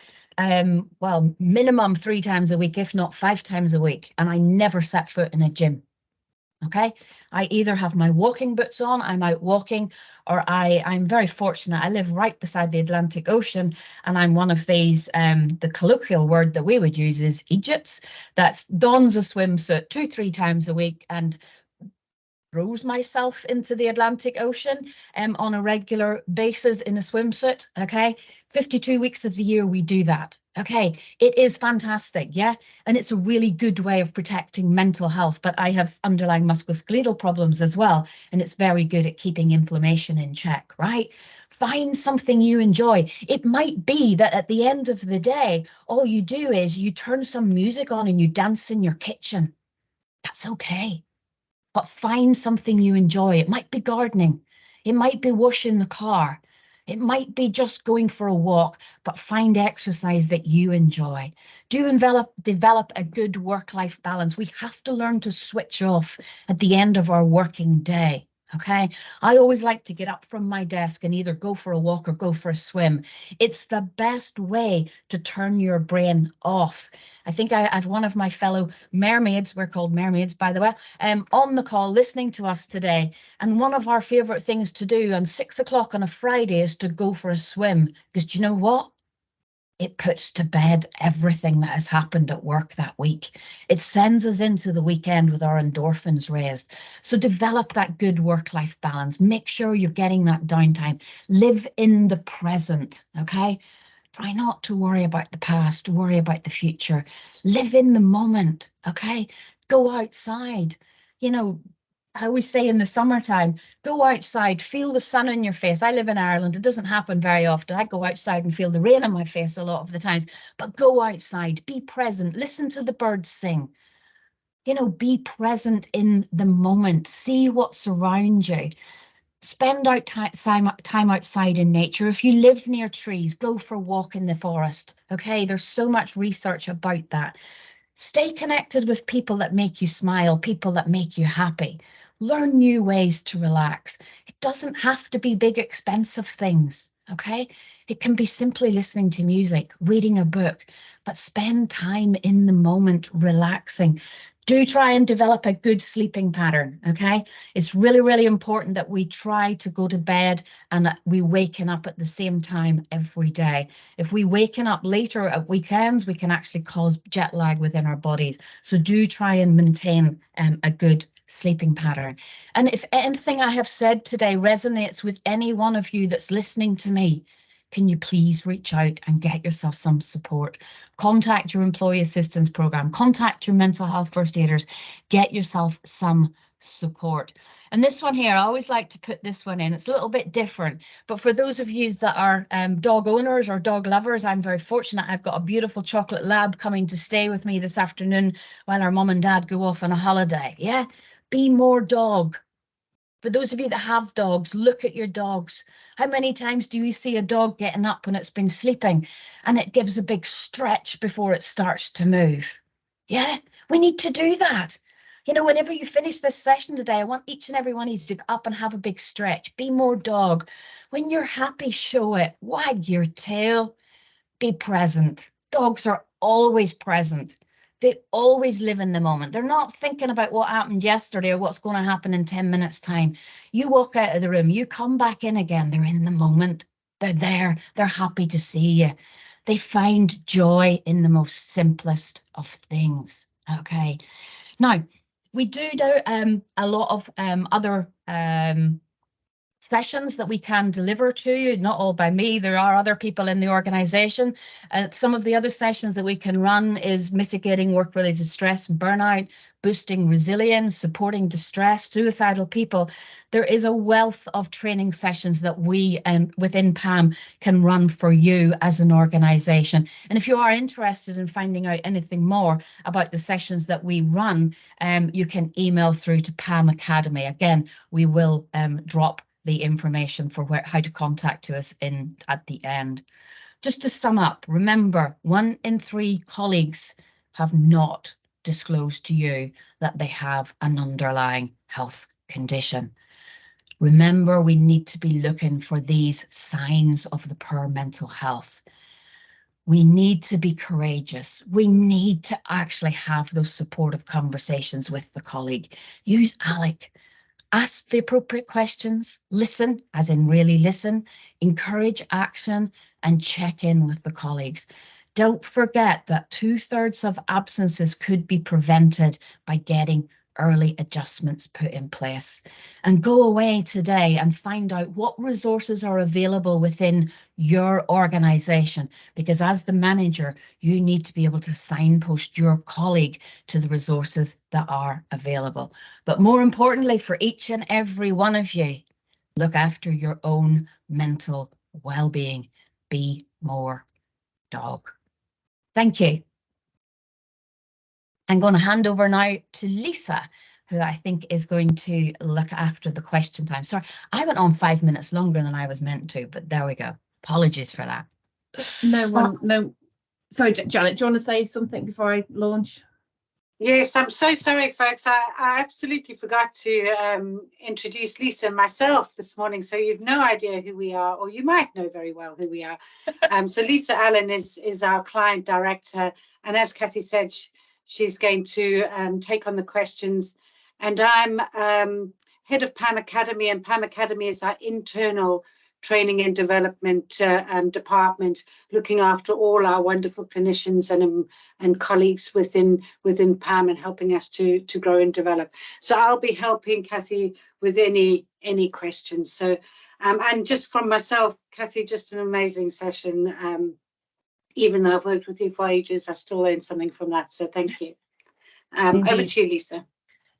well, minimum 3 times a week, if not 5 times a week, and I never set foot in a gym. Okay, I either have my walking boots on, I'm out walking, or I'm very fortunate. I live right beside the Atlantic Ocean, and I'm one of these, the colloquial word that we would use is Egypts, that dons a swimsuit 2-3 times a week and throws myself into the Atlantic Ocean on a regular basis in a swimsuit, okay? 52 weeks of the year we do that, okay? It is fantastic, yeah? And it's a really good way of protecting mental health, but I have underlying musculoskeletal problems as well, and it's very good at keeping inflammation in check, right? Find something you enjoy. It might be that at the end of the day, all you do is you turn some music on and you dance in your kitchen. That's okay. But find something you enjoy. It might be gardening. It might be washing the car. It might be just going for a walk, but find exercise that you enjoy. Do develop a good work-life balance. We have to learn to switch off at the end of our working day. Okay, I always like to get up from my desk and either go for a walk or go for a swim. It's the best way to turn your brain off. I think I've one of my fellow mermaids, we're called mermaids, by the way, on the call listening to us today. And one of our favourite things to do on 6 o'clock on a Friday is to go for a swim. Because do you know what? It puts to bed everything that has happened at work that week. It sends us into the weekend with our endorphins raised. So develop that good work-life balance. Make sure you're getting that downtime. Live in the present, okay? Try not to worry about the past, worry about the future. Live in the moment, okay? Go outside. You know, I always say in the summertime, go outside, feel the sun on your face. I live in Ireland. It doesn't happen very often. I go outside and feel the rain on my face a lot of the times. But go outside, be present, listen to the birds sing. You know, be present in the moment. See what's around you. Spend out time outside in nature. If you live near trees, go for a walk in the forest. Okay, there's so much research about that. Stay connected with people that make you smile, people that make you happy. Learn new ways to relax. It doesn't have to be big, expensive things. Okay, it can be simply listening to music, reading a book, but spend time in the moment relaxing. Do try and develop a good sleeping pattern, okay? It's really, really important that we try to go to bed and that we waken up at the same time every day. If we waken up later at weekends, we can actually cause jet lag within our bodies. So do try and maintain a good sleeping pattern. And if anything I have said today resonates with any one of you that's listening to me, can you please reach out and get yourself some support? Contact your employee assistance program, contact your mental health first aiders, get yourself some support. And this one here, I always like to put this one in. It's a little bit different, but for those of you that are dog owners or dog lovers, I'm very fortunate. I've got a beautiful chocolate lab coming to stay with me this afternoon while our mum and dad go off on a holiday. Yeah, be more dog. For those of you that have dogs, look at your dogs. How many times do you see a dog getting up when it's been sleeping and it gives a big stretch before it starts to move? Yeah, we need to do that. You know, whenever you finish this session today, I want each and every one of you to get up and have a big stretch. Be more dog. When you're happy, show it. Wag your tail. Be present. Dogs are always present. They always live in the moment. They're not thinking about what happened yesterday or what's going to happen in 10 minutes' time. You walk out of the room, you come back in again. They're in the moment. They're there. They're happy to see you. They find joy in the most simplest of things. Okay. Now, we do a lot of other sessions that we can deliver to you, not all by me. There are other people in the organisation. Some of the other sessions that we can run is mitigating work-related stress and burnout, boosting resilience, supporting distressed, suicidal people. There is a wealth of training sessions that we within PAM can run for you as an organisation. And if you are interested in finding out anything more about the sessions that we run, you can email through to PAM Academy. Again, we will drop the information for how to contact us at the end. Just to sum up, remember, 1 in 3 colleagues have not disclosed to you that they have an underlying health condition. Remember, we need to be looking for these signs of the poor mental health. We need to be courageous. We need to actually have those supportive conversations with the colleague. Use ALEC. Ask the appropriate questions, listen, as in really listen, encourage action, and check in with the colleagues. Don't forget that 2/3 of absences could be prevented by getting early adjustments put in place. And go away today and find out what resources are available within your organisation, because as the manager, you need to be able to signpost your colleague to the resources that are available. But more importantly, for each and every one of you, look after your own mental well-being. Be more dog. Thank you. I'm going to hand over now to Lisa, who I think is going to look after the question time. Sorry, I went on 5 minutes longer than I was meant to, but there we go. Apologies for that. No. Sorry, Janet, do you want to say something before I launch? Yes, I'm so sorry, folks. I absolutely forgot to introduce Lisa and myself this morning, so you've no idea who we are, or you might know very well who we are. So Lisa Allen is our client director, and as Kathy said, she's going to take on the questions. And I'm head of PAM Academy, and PAM Academy is our internal training and development department, looking after all our wonderful clinicians and colleagues within PAM and helping us to grow and develop. So I'll be helping Kathy with any questions. So and just from myself, Kathy, just an amazing session. even though I've worked with you for ages, I still learned something from that. So thank you. Over to you, Lisa.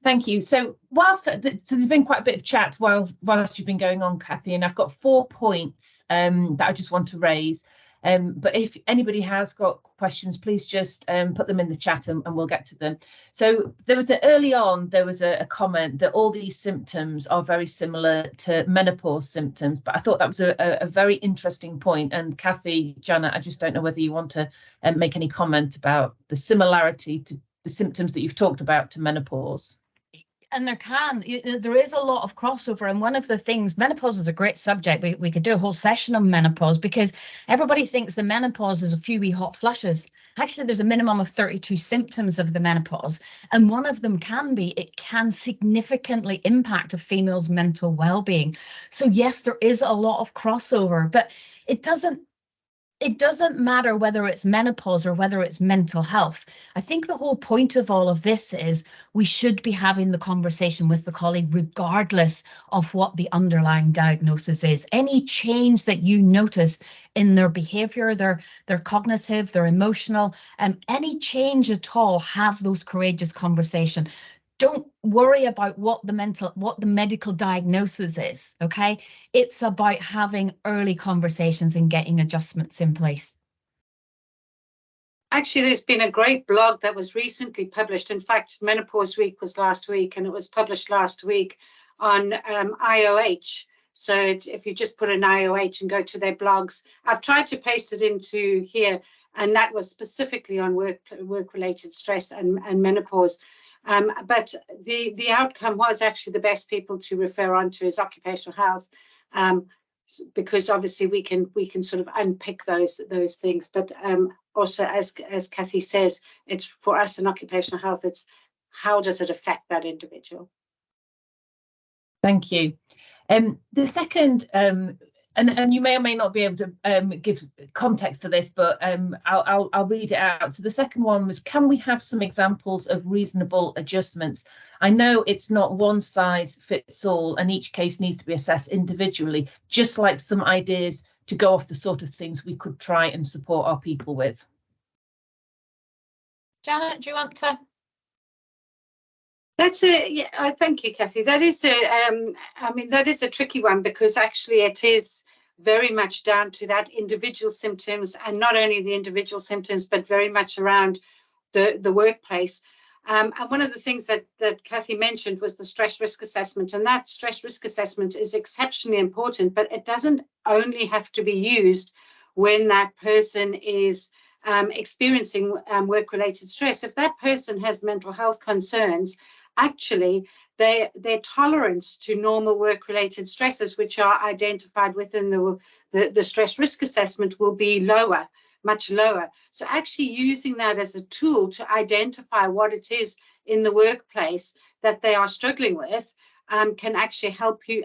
Thank you. So so there's been quite a bit of chat whilst you've been going on, Kathy, and I've got 4 points that I just want to raise. But if anybody has got questions, please just put them in the chat and we'll get to them. So early on, there was a comment that all these symptoms are very similar to menopause symptoms, but I thought that was a very interesting point. And Kathy, Janet, I just don't know whether you want to make any comment about the similarity to the symptoms that you've talked about to menopause. And there is a lot of crossover. And one of the things, menopause is a great subject. We could do a whole session on menopause, because everybody thinks the menopause is a few wee hot flushes. Actually, there's a minimum of 32 symptoms of the menopause. And one of them it can significantly impact a female's mental well-being. So yes, there is a lot of crossover, but it doesn't matter whether it's menopause or whether it's mental health. I think the whole point of all of this is we should be having the conversation with the colleague regardless of what the underlying diagnosis is. Any change that you notice in their behavior, their cognitive, their emotional, any change at all, have those courageous conversations. Don't worry about what the medical diagnosis is, okay? It's about having early conversations and getting adjustments in place. Actually, there's been a great blog that was recently published. In fact, Menopause Week was last week, and it was published last week on IOH. So if you just put an IOH and go to their blogs, I've tried to paste it into here, and that was specifically on work-related stress and menopause. But the outcome was actually the best people to refer on to is occupational health, because obviously we can sort of unpick those things. But also, as Kathy says, it's for us in occupational health, it's how does it affect that individual? Thank you. The second, and you may or may not be able to give context to this, but I'll read it out. So the second one was, can we have some examples of reasonable adjustments? I know it's not one size fits all, and each case needs to be assessed individually, just like some ideas to go off the sort of things we could try and support our people with. Janet, do you want to? That's thank you, Kathy. That is that is a tricky one, because actually it is very much down to that individual symptoms, and not only the individual symptoms, but very much around the workplace. And one of the things that Kathy mentioned was the stress risk assessment, and that stress risk assessment is exceptionally important, but it doesn't only have to be used when that person is experiencing work-related stress. If that person has mental health concerns, actually their tolerance to normal work-related stresses, which are identified within the stress risk assessment, will be lower, much lower. So actually using that as a tool to identify what it is in the workplace that they are struggling with can actually help you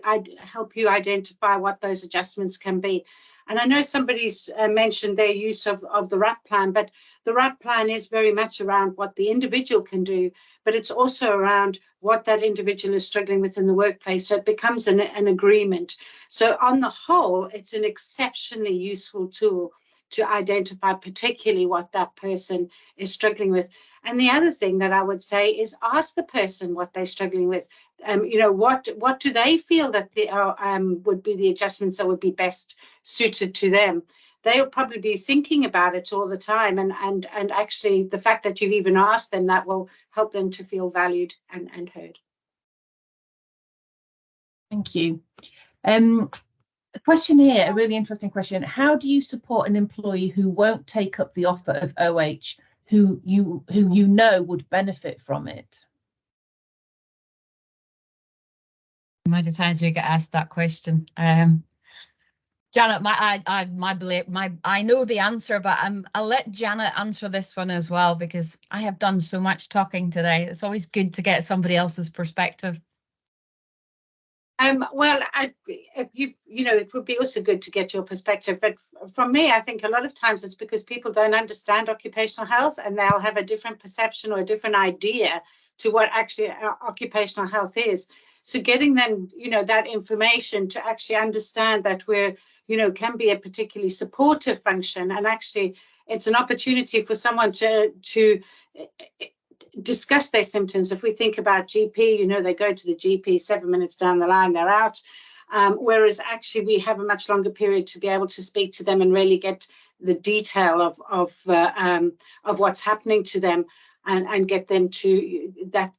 identify what those adjustments can be. And I know somebody's mentioned their use of the RAP plan, but the RAP plan is very much around what the individual can do, but it's also around what that individual is struggling with in the workplace. So it becomes an agreement. So on the whole, it's an exceptionally useful tool to identify particularly what that person is struggling with. And the other thing that I would say is ask the person what they're struggling with. What do they feel that would be the adjustments that would be best suited to them? They'll probably be thinking about it all the time, and actually the fact that you've even asked them that will help them to feel valued and heard. Thank you. A question here, a really interesting question. How do you support an employee who won't take up the offer of OH, who you know would benefit from it? The amount of times we get asked that question. Janet, I know the answer, but I'll let Janet answer this one as well, because I have done so much talking today. It's always good to get somebody else's perspective. Well, it would be also good to get your perspective. But from me, I think a lot of times it's because people don't understand occupational health, and they'll have a different perception or a different idea to what actually occupational health is. So getting them, that information to actually understand that we're, can be a particularly supportive function, and actually it's an opportunity for someone to discuss their symptoms. If we think about GP, you know, they go to the GP 7 minutes down the line, they're out. Whereas actually we have a much longer period to be able to speak to them and really get the detail of what's happening to them, and get them to that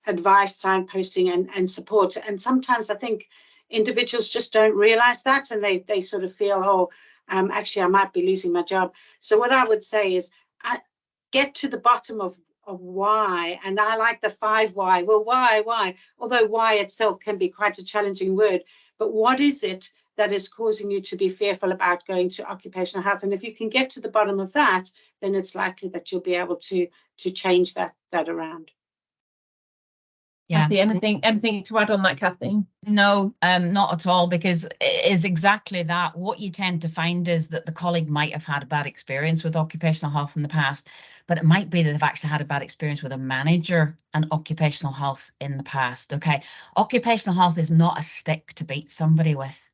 advice, signposting and support. And sometimes I think individuals just don't realize that, and they sort of feel, oh, actually I might be losing my job. So what I would say is get to the bottom of why. And I like the 5 why. Well, why? Although why itself can be quite a challenging word, but what is it that is causing you to be fearful about going to occupational health? And if you can get to the bottom of that, then it's likely that you'll be able to change that around. Yeah. Kathy, anything to add on that, Kathy? No, not at all, because it is exactly that. What you tend to find is that the colleague might have had a bad experience with occupational health in the past, but it might be that they've actually had a bad experience with a manager and occupational health in the past. Okay, occupational health is not a stick to beat somebody with.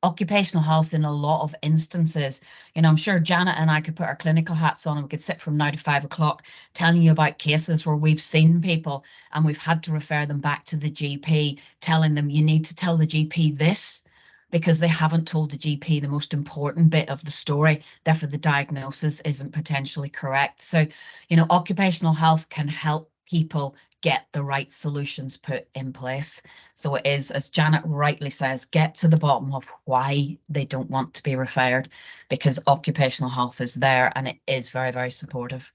Occupational health in a lot of instances, you know, I'm sure Janet and I could put our clinical hats on and we could sit from now to 5 o'clock telling you about cases where we've seen people and we've had to refer them back to the GP, telling them you need to tell the GP this because they haven't told the GP the most important bit of the story. Therefore, the diagnosis isn't potentially correct. So, you know, occupational health can help people get the right solutions put in place. So it is, as Janet rightly says, get to the bottom of why they don't want to be referred, because occupational health is there and it is very, very supportive.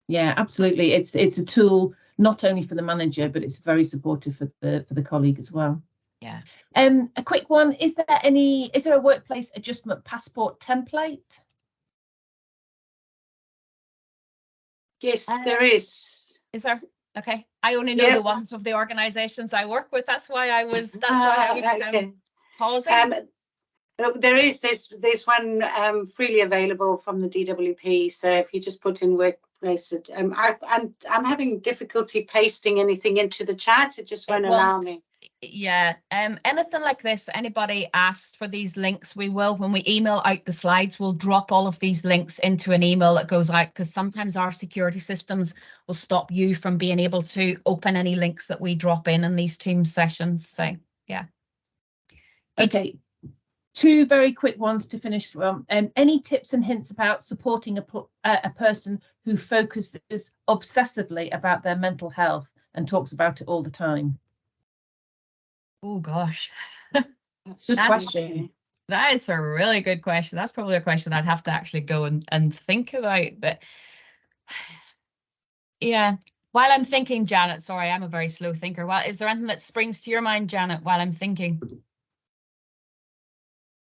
Yeah, absolutely. It's a tool not only for the manager, but it's very supportive for the colleague as well. Yeah. A quick one. Is there a workplace adjustment passport template? Yes, there is. Is there? Okay. I only know the ones of the organisations I work with. That's why I was pausing. There's one freely available from the DWP. So if you just put in workplace, I'm having difficulty pasting anything into the chat. It just won't allow me. Yeah. Anything like this, anybody asks for these links, we will, when we email out the slides, we'll drop all of these links into an email that goes out, because sometimes our security systems will stop you from being able to open any links that we drop in these team sessions. So yeah. Okay. 2 very quick ones to finish from. Any tips and hints about supporting a person who focuses obsessively about their mental health and talks about it all the time? Oh gosh. Good question. That is a really good question. That's probably a question I'd have to actually go and think about. But yeah, while I'm thinking, Janet, sorry, I'm a very slow thinker. Well, is there anything that springs to your mind, Janet, while I'm thinking?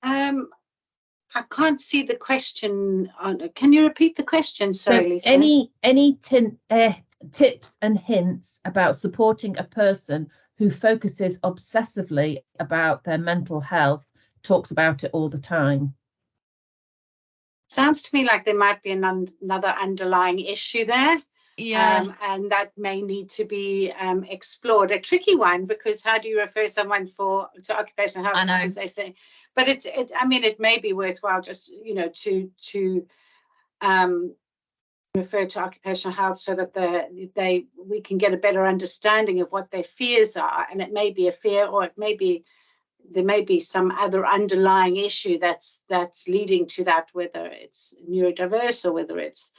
I can't see the question. Can you repeat the question? Sorry, Lisa. Any tips and hints about supporting a person who focuses obsessively about their mental health, talks about it all the time? Sounds to me like there might be another underlying issue there. Yeah. And that may need to be explored. A tricky one, because how do you refer someone to occupational health? Because they say, but I mean, it may be worthwhile just, you know, to refer to occupational health so that we can get a better understanding of what their fears are. And it may be a fear, or there may be some other underlying issue that's leading to that, whether it's neurodiverse or whether it's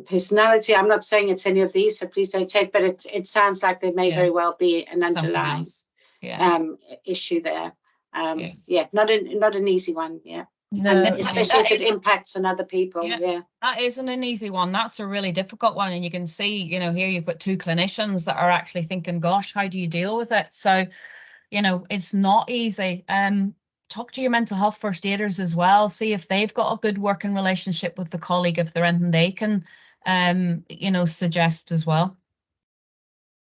personality. I'm not saying it's any of these, so please don't take, but it sounds like there may very well be an underlying issue there. Not an easy one. No, especially if it impacts on other people. That isn't an easy one. That's a really difficult one. And you can see, you know, here you've got 2 clinicians that are actually thinking, gosh, how do you deal with it? So, you know, it's not easy. Talk to your mental health first aiders as well. See if they've got a good working relationship with the colleague, if there's anything they can, you know, suggest as well.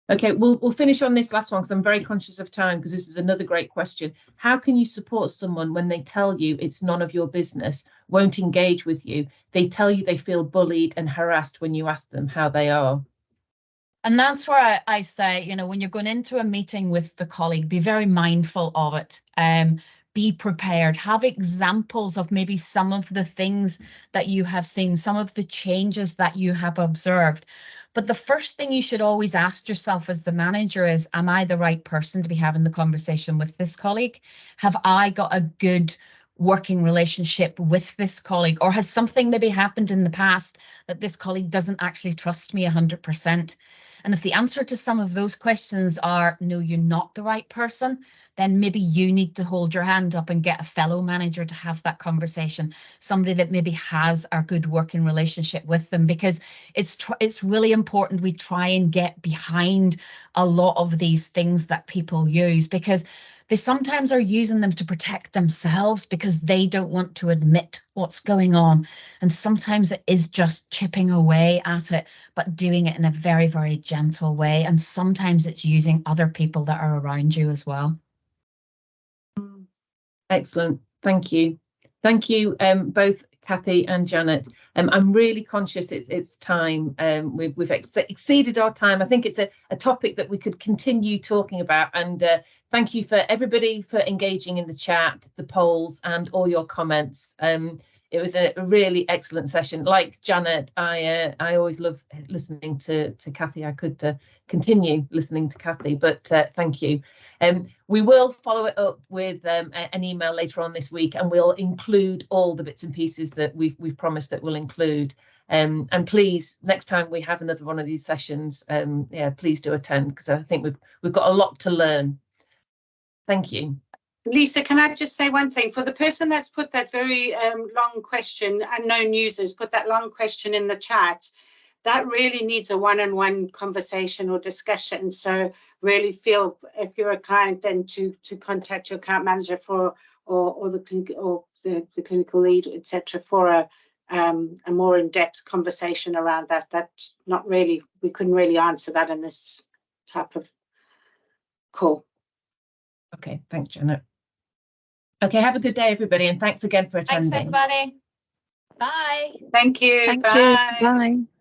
Okay, we'll finish on this last one because I'm very conscious of time, because this is another great question. How can you support someone when they tell you it's none of your business, won't engage with you? They tell you they feel bullied and harassed when you ask them how they are. And that's where I say, you know, when you're going into a meeting with the colleague, be very mindful of it. be prepared, have examples of maybe some of the things that you have seen, some of the changes that you have observed. But the first thing you should always ask yourself as the manager is, am I the right person to be having the conversation with this colleague? Have I got a good working relationship with this colleague? Or has something maybe happened in the past that this colleague doesn't actually trust me 100%? And if the answer to some of those questions are, no, you're not the right person, then maybe you need to hold your hand up and get a fellow manager to have that conversation, somebody that maybe has a good working relationship with them, because it's really important we try and get behind a lot of these things that people use, because they sometimes are using them to protect themselves because they don't want to admit what's going on. And sometimes it is just chipping away at it, but doing it in a very, very gentle way. And sometimes it's using other people that are around you as well. Excellent. Thank you. Thank you, both Kathy and Janet. I'm really conscious it's time. We've exceeded our time. I think it's a topic that we could continue talking about. And thank you for everybody for engaging in the chat, the polls, and all your comments. It was a really excellent session. Like Janet, I always love listening to Kathy. I could continue listening to Kathy, but thank you. We will follow it up with an email later on this week, and we'll include all the bits and pieces that we've promised that we'll include. And please, next time we have another one of these sessions, yeah, please do attend, because I think we've got a lot to learn. Thank you. Lisa, can I just say one thing? For the person that's put that very long question, unknown users, put that long question in the chat, that really needs a one-on-one conversation or discussion. So really feel, if you're a client, then to contact your account manager for or the clinical lead, etc., for a more in-depth conversation around that. That's not really, we couldn't really answer that in this type of call. Okay, thanks, Janet. Okay, have a good day, everybody, and thanks again for attending. Thanks, everybody. Bye. Thank you. Thank Bye. you. Bye.